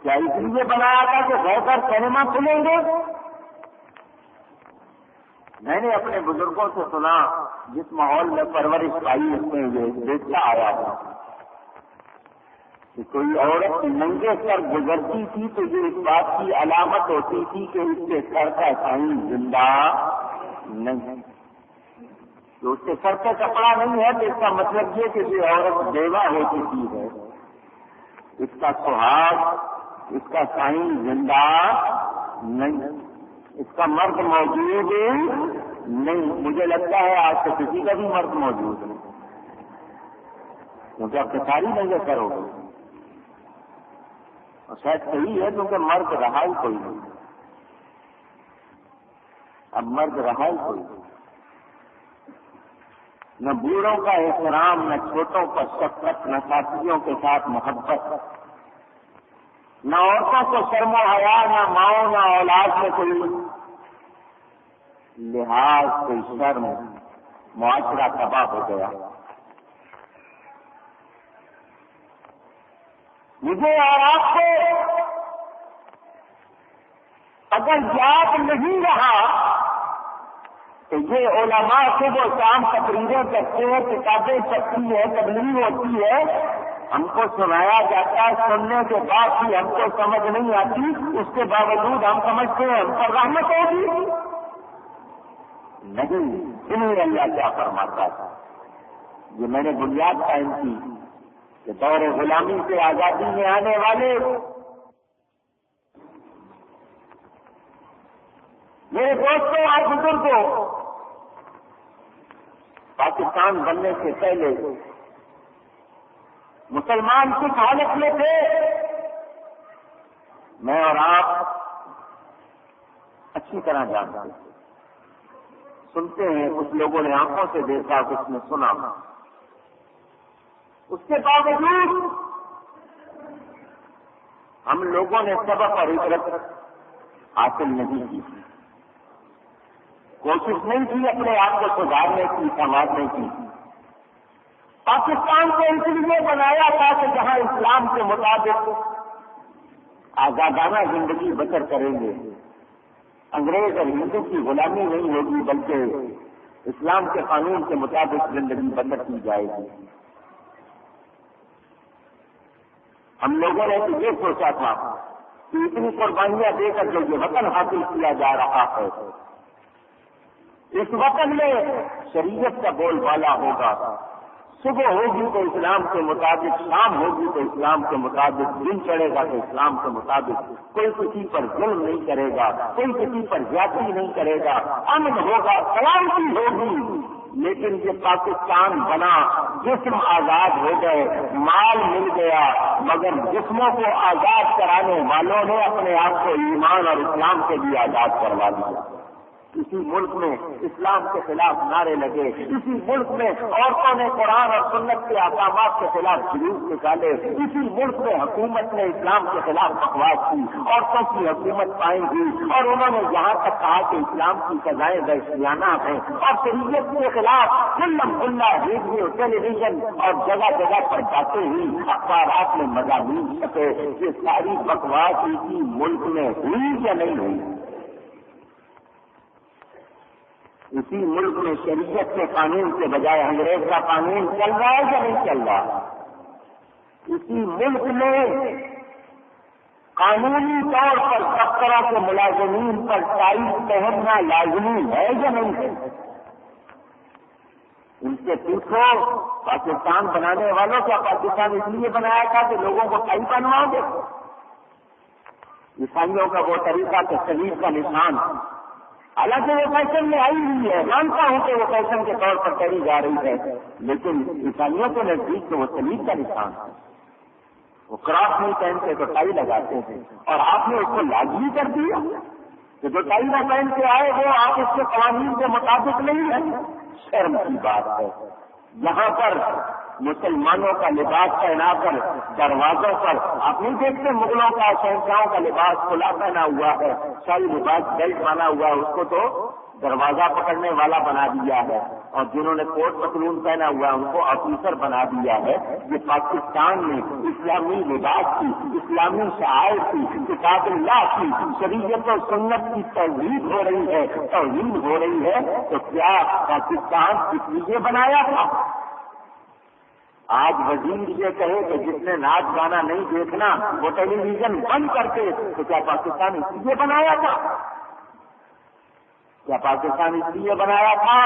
کیا اس لیے بنایا تھا کہ گھر گھر سنیما کھلیں گے؟ میں نے اپنے بزرگوں سے سنا, جس ماحول میں پرورش پائی اس میں یہ دیکھتا آیا تھا کہ کوئی عورت ننگے سر گزرتی تھی تو یہ اس بات کی علامت ہوتی تھی کہ اس کے سر کا سائن زندہ نہیں. تو اس کے سر کا کپڑا نہیں ہے تو اس کا مطلب یہ کہ یہ عورت بیوہ ہو چکی ہے, اس کا سہاگ, اس کا سائن زندہ نہیں, اس کا مرد موجود نہیں. مجھے لگتا ہے آج تو کسی کا بھی مرد موجود نہیں, کیونکہ اب تو ساری ننگے سر ہو گئی. اور شاید صحیح ہے کیونکہ مرد رہا ہی کوئی نہیں, اب مرد رہا ہی کوئی نہیں. نہ بوڑھوں کا احترام, نہ چھوٹوں پر شفقت, نہ ساتھیوں کے ساتھ محبت, نہ عورتوں کو شرم و حیا, نہ ماؤں نہ اولاد میں کوئی لحاظ, کوئی شرم. معاشرہ تباہ ہو گیا. مجھے اور آپ کو اگر یاد نہیں رہا تو یہ علماء صبح و شام تقریریں کرتے ہیں, کتابیں چھپتی ہیں, تبلیغ ہوتی ہے, ہم کو سنایا جاتا ہے, سننے کے بعد بھی ہم کو سمجھ نہیں آتی, اس کے باوجود ہم سمجھتے ہیں ہم پر رحمت ہوگی. نہیں, انہیں اللہ کیا فرماتا تھا. یہ میں نے بنیاد قائم کی کہ دور غلامی سے آزادی میں آنے والے میرے دوستوں اور بزرگوں, پاکستان بننے سے پہلے مسلمان کس حالت میں تھے میں اور آپ اچھی طرح جانتے ہیں. سنتے ہیں, کچھ لوگوں نے آنکھوں سے دیکھا, کچھ نے سنا. اس کے باوجود ہم لوگوں نے سبق اور عبرت حاصل نہیں کی, کوشش نہیں کی اپنے آپ کو سدھارنے کی, سنوارنے کی. پاکستان کو اس لیے بنایا تھا کہ جہاں اسلام کے مطابق آزادانہ زندگی بسر کریں گے, انگریز اور ہندو کی غلامی نہیں ہوگی بلکہ اسلام کے قانون کے مطابق زندگی بسر کی جائے گی. ہم لوگوں نے تو یہ سوچا تھا کہ اتنی قربانیاں دے کر جو یہ وطن حاصل کیا جا رہا ہے, اس وطن میں شریعت کا بول بالا ہوگا. صبح ہوگی تو اسلام کے مطابق, شام ہوگی تو اسلام کے مطابق, دن چڑھے گا تو اسلام کے مطابق. کوئی کسی پر ظلم نہیں کرے گا, کوئی کسی پر زیادتی نہیں کرے گا, امن ہوگا, سلامتی ہوگی. لیکن یہ پاکستان بنا, جسم آزاد ہو گئے, مال مل گیا, مگر جسموں کو آزاد کرانے والوں نے اپنے آپ کو ایمان اور اسلام سے بھی آزاد کروا دیا. اسی ملک میں اسلام کے خلاف نعرے لگے, اسی ملک میں عورتوں نے قرآن اور سنت کے احکامات کے خلاف جلوس نکالے, اسی ملک میں حکومت نے اسلام کے خلاف بکواس کی, عورتوں کی حکومت قائم کی, اور انہوں نے یہاں تک کہا کہ اسلام کی سزائیں وحشیانہ ہیں, اور شریعت کے خلاف فلم کھلا ریڈیو ٹیلی ویژن اور جگہ جگہ پر جاتے ہی اخبارات میں مضامین چھپے. یہ ساری بکواس اسی ملک میں ہوئی یا نہیں ہوئی؟ اسی ملک میں شریعت کے قانون کے بجائے انگریز کا قانون چل رہا ہے یا نہیں چل رہا؟ اسی ملک میں قانونی طور پر دفتروں کے ملازمین پر ٹائی پہننا لازمی ہے یا نہیں ہے؟ ان سے پوچھو، پاکستان بنانے والوں کا پاکستان اس لیے بنایا تھا کہ لوگوں کو ٹائی پہنواؤ گے؟ عیسائیوں کا وہ طریقہ کہ صلیب کا نشان، حالانکہ وہ فیشن میں آئی ہوئی ہے، مانتا ہوں کہ وہ فیشن کے طور پر پہنی جا رہی ہے، لیکن عیسائیوں کے نزدیک تو وہ صلیب کا نشان ہے۔ وہ کراس نہیں پہنتے تو ٹائی لگاتے ہیں، اور آپ نے اس کو لازمی کر دیا کہ جو ٹائی نہ پہن کے آئے وہ آپ اس کے قوانین کے مطابق نہیں ہے۔ شرم کی بات ہے۔ یہاں پر مسلمانوں کا لباس پہنا کر دروازوں پر، آپ نہیں دیکھتے مغلوں کا شہنشاہوں کا لباس کھلا پہنا ہوا ہے، شاہی لباس بیلٹ بنا ہوا ہے، اس کو تو دروازہ پکڑنے والا بنا دیا ہے، اور جنہوں نے کوٹ پتلون پہنا ہوا ہے ان کو آفیسر بنا دیا ہے۔ یہ پاکستان میں اسلامی لباس کی، اسلامی شعائر کی، کتاب اللہ کی، شریعت و سنت کی توحید ہو رہی ہے، توہین ہو رہی ہے، تو کیا پاکستان اس لیے بنایا تھا؟ آج وزیر یہ کہے کہ جس نے ناچ گانا نہیں دیکھنا وہ ٹیلی ویژن بند کرتے، تو کیا پاکستان اس لیے بنایا تھا؟ کیا پاکستان اس لیے بنایا تھا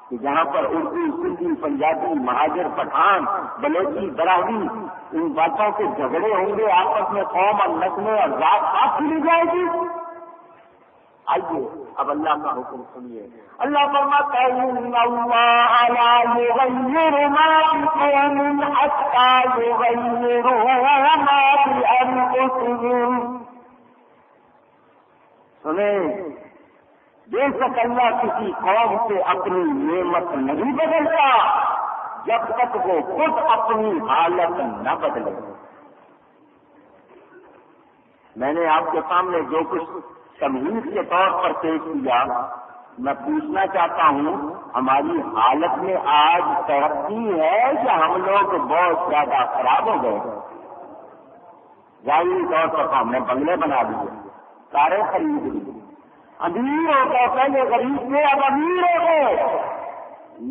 کہ جہاں پر اردو، سندھی، پنجابی، مہاجر، پٹھان، بلوچی، براہوی، ان باتوں کے جھگڑے ہوں گے آپس میں، قوم اور نسلیں اور ذات آپ کھلی جائے گی؟ آئیے اب اللہ کا حکم سنیے۔ اللہ فرماتا ہے ان اللہ لا یغیر ما بقوم حتی یغیروا ما بانفسہم۔ سنیں، بے شک اللہ کسی قوم سے اپنی نعمت نہیں بدلتا جب تک وہ خود اپنی حالت نہ بدلے۔ میں نے آپ کے سامنے جو کچھ تمہید کے طور پر پیش کیا، میں پوچھنا چاہتا ہوں ہماری حالت میں آج ترقی ہے یا ہم لوگ بہت زیادہ خراب ہو گئے؟ ظاہری طور پر ہم نے بنگلے بنا دیے، کاریں خرید لی، امیر ہو گئے، پہلے غریب تھے اب امیر ہو گئے،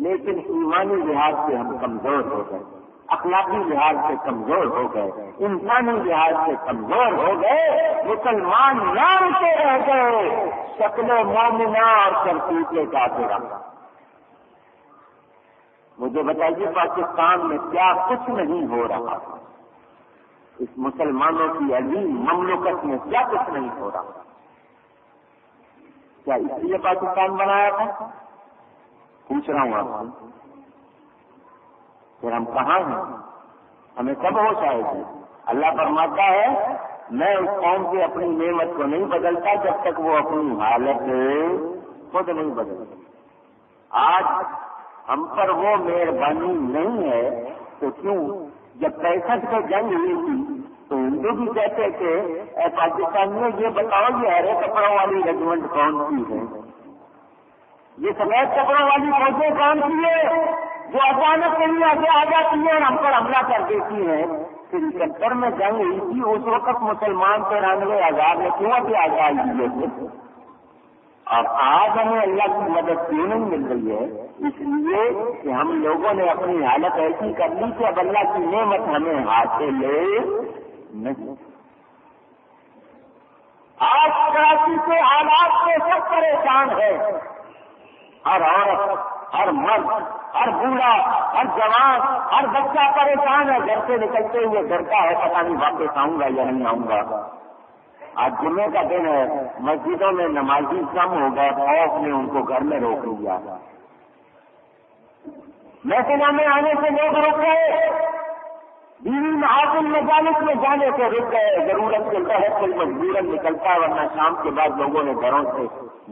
لیکن ایمانی لحاظ سے ہم کمزور ہو گئے، اخلاقی لحاظ سے کمزور ہو گئے، انسانی لحاظ سے کمزور ہو گئے، مسلمان نام سے رہ گئے، شکل مومنہ اور کرتوت کافرہ۔ مجھے بتائیے پاکستان میں کیا کچھ نہیں ہو رہا؟ اس مسلمانوں کی عظیم مملکت میں کیا کچھ نہیں ہو رہا؟ کیا اس لیے پاکستان بنایا تھا؟ پوچھ رہا ہوں آپ سے، پھر ہم کہاں ہیں؟ ہمیں کب ہوش آئے گی؟ اللہ فرماتا ہے میں اس قوم سے اپنی نعمت کو نہیں بدلتا جب تک وہ اپنی حالت خود نہیں بدلتی۔ آج ہم پر وہ مہربانی نہیں ہے تو کیوں؟ جب 65 کو جنگ ہوئی تھی تو ہندو بھی کہتے تھے اے پاکستانیوں یہ بتاؤ یہ ہرے کپڑوں والی ریجیمنٹ کون سی ہے، یہ سفید کپڑوں والی فوجیں کون سی ہے جو اچانک کہیں آگے آ جاتی ہیں اور ہم پر حملہ کر دیتی ہیں؟ پھر 71 میں جنگ ہوئی تھی، اس وقت مسلمان 93,000 نے کیوں ابھی آزاد دیے تھے؟ اور آج ہمیں اللہ کی مدد کیوں نہیں مل رہی ہے؟ اس لیے کہ ہم لوگوں نے اپنی حالت ایسی کر لی کہ اب اللہ کی نعمت ہمیں ہاتھ سے لے نہیں۔ آج کراچی کے حالات سے سب پریشان ہے، ہر عورت، ہر مرد، ہر بوڑھا، ہر جوان، ہر بچہ پریشان ہے، گھر سے نکلتے ہوئے ڈرتا ہے پتہ نہیں واپس آؤں گا یا نہیں آؤں گا۔ آج جمعے کا دن ہے، مسجدوں میں نمازی کم ہو گئے، خوف نے ان کو گھر میں روک لیا۔ محفلوں میں آنے سے لوگ رک گئے، دینی محافل مجالس میں جانے سے رک گئے، ضرورت کے تحت کوئی مجبوراً نکلتا ہے، ورنہ شام کے بعد لوگوں نے گھروں سے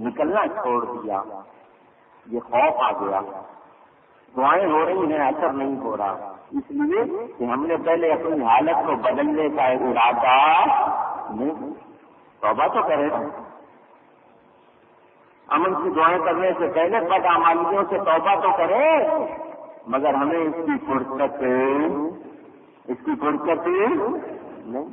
نکلنا چھوڑ دیا۔ یہ خوف آ گیا، دعائیں ہو رہی ہیں، اثر نہیں ہو رہا، اس لیے کہ ہم نے پہلے اپنی حالت کو بدلنے کا ارادہ نہیں۔ توبہ تو کرے، امن کی دعائیں کرنے سے پہلے بدعمالیوں سے توبہ تو کرے، مگر ہمیں اس کی فرصت نہیں۔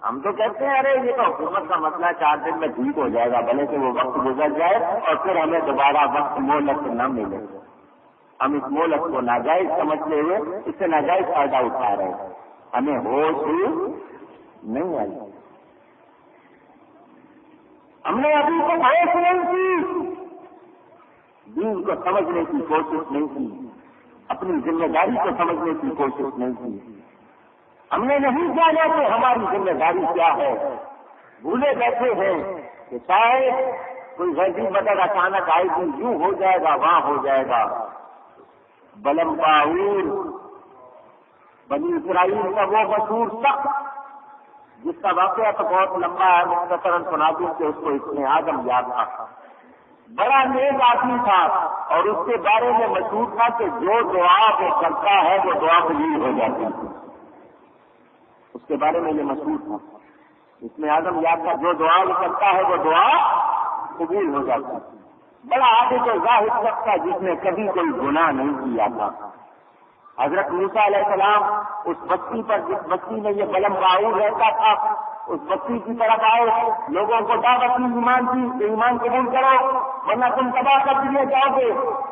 ہم تو کہتے ہیں ارے یہ تو حکومت کا مسئلہ 4 دن میں ٹھیک ہو جائے گا، بھلے سے وہ وقت گزر جائے اور پھر ہمیں دوبارہ وقت مہلت نہ ملے۔ ہم اس مہلت کو ناجائز سمجھتے ہوئے اس سے ناجائز فائدہ اٹھا رہے ہیں، ہمیں ہوش نہیں آئی، ہم نے ابھی تک ہوش نہیں کی، دین کو سمجھنے کی کوشش نہیں کی، اپنی ذمہ داری کو سمجھنے کی کوشش نہیں کی، ہم نے نہیں جانا کہ ہماری ذمہ داری کیا ہے، بھولے بیٹھے ہیں کہ شاید کوئی غیبی مدد اچانک آئے گی، یوں ہو جائے گا وہاں ہو جائے گا۔ بلم باور بنی اسرائیل کا وہ مشہور شخص جس کا واقعہ تو بہت لمبا ہے، مختصراً سنا دوں کہ اس کو ابن آدم یاد تھا، بڑا نیک آدمی تھا اور اس کے بارے میں مشہور تھا کہ جو دعا وہ کرتا ہے وہ دعا قبول ہو جاتی ہے، اس کے بارے میں یہ مشہور تھا، ابن آدم یاد تھا، جو دعا وہ کرتا ہے وہ دعا قبول ہو جاتی ہے۔ بڑا عابد و زاہد شخص تھا جس نے کبھی کوئی گناہ نہیں کیا تھا۔ حضرت موسیٰ علیہ السلام اس بستی پر جس بستی میں یہ بلم باور رہتا تھا اس بستی کی طرف آئے، لوگوں کو دعوت کی ایمان کی کہ ایمان قبول کرو ورنہ تم تباہ کر دیے جاؤ گے۔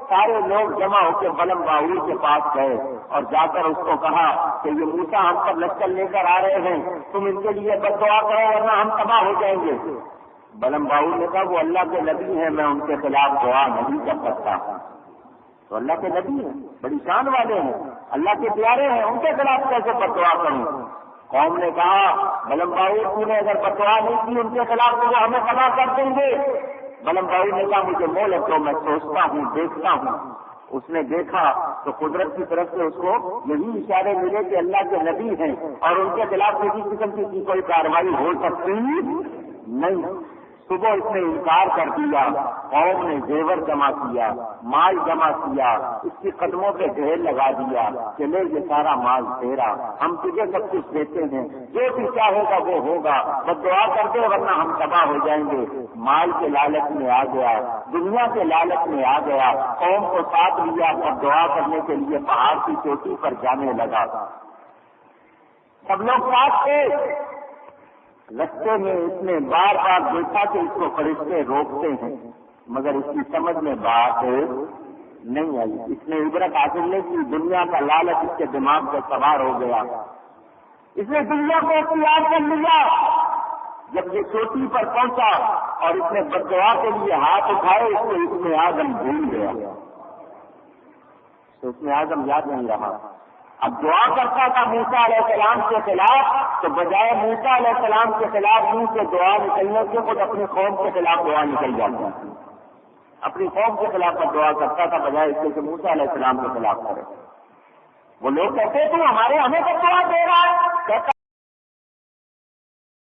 سارے لوگ جمع ہو کے بلم باور کے پاس گئے اور جا کر اس کو کہا کہ یہ موسیٰ ہم پر لشکر لے کر آ رہے ہیں، تم ان کے لیے بد دعا کرو ورنہ ہم تباہ ہو جائیں گے۔ بلم باور نے کہا وہ اللہ کے نبی ہیں، میں ان کے خلاف دعا نہیں کر سکتا۔ تو اللہ کے نبی ہیں، بڑی شان والے ہیں، اللہ کے پیارے ہیں، ان کے خلاف کیسے بددعا کروں؟ قوم نے کہا بلم باور تو نے اگر بددعا نہیں کی ان کے خلاف تو وہ ہمیں تباہ کر دیں گے۔ بلم باور نے کہا مجھے مہلت دو، میں سوچتا ہوں دیکھتا ہوں۔ اس نے دیکھا تو قدرت کی طرف سے اس کو یہی اشارے ملے کہ اللہ کے نبی ہیں اور ان کے خلاف کسی قسم کی کوئی کارروائی ہو سکتی نہیں۔ صبح اس نے انکار کر دیا، قوم نے زیور جمع کیا، مال جمع کیا، اس کی قدموں پہ ڈھیر لگا دیا کہ لے یہ سارا مال تیرا، ہم تجھے سب کچھ دیتے ہیں، جو بھی چاہے گا وہ ہوگا، بس دعا کر دے ورنہ ہم تباہ ہو جائیں گے۔ مال کے لالچ میں آ گیا، دنیا کے لالچ میں آ گیا، قوم کو ساتھ لیا اور دعا کرنے کے لیے پہاڑ کی چوٹی پر جانے لگا۔ سب لوگ ساتھ تھے، رستے میں اس نے بار بار دیکھا کہ اس کو فرشتے روکتے ہیں مگر اس کی سمجھ میں بات نہیں آئی، اس نے عبرت حاصل نہیں کی، دنیا کا لالچ اس کے دماغ پہ سوار ہو گیا، اس نے دنیا کو اختیار کر لیا۔ جب یہ چوٹی پر پہنچا اور اس نے بددعا کے لیے ہاتھ اٹھائے اس کو ابن آدم بھول گیا، تو ابن آدم یاد نہیں رہا۔ اب دعا کرتا تھا موسیٰ علیہ السلام کے خلاف تو بجائے موسیٰ علیہ السلام کے خلاف منہ سے دعا نکلنے سے خود اپنی قوم کے خلاف دعا نکل جاتی، اپنی قوم کے خلاف دعا کرتا تھا بجائے اس سے موسیٰ علیہ السلام کے خلاف کرے۔ وہ لوگ کہتے تو ہمیں بد دعا دے رہا ہے، کہتا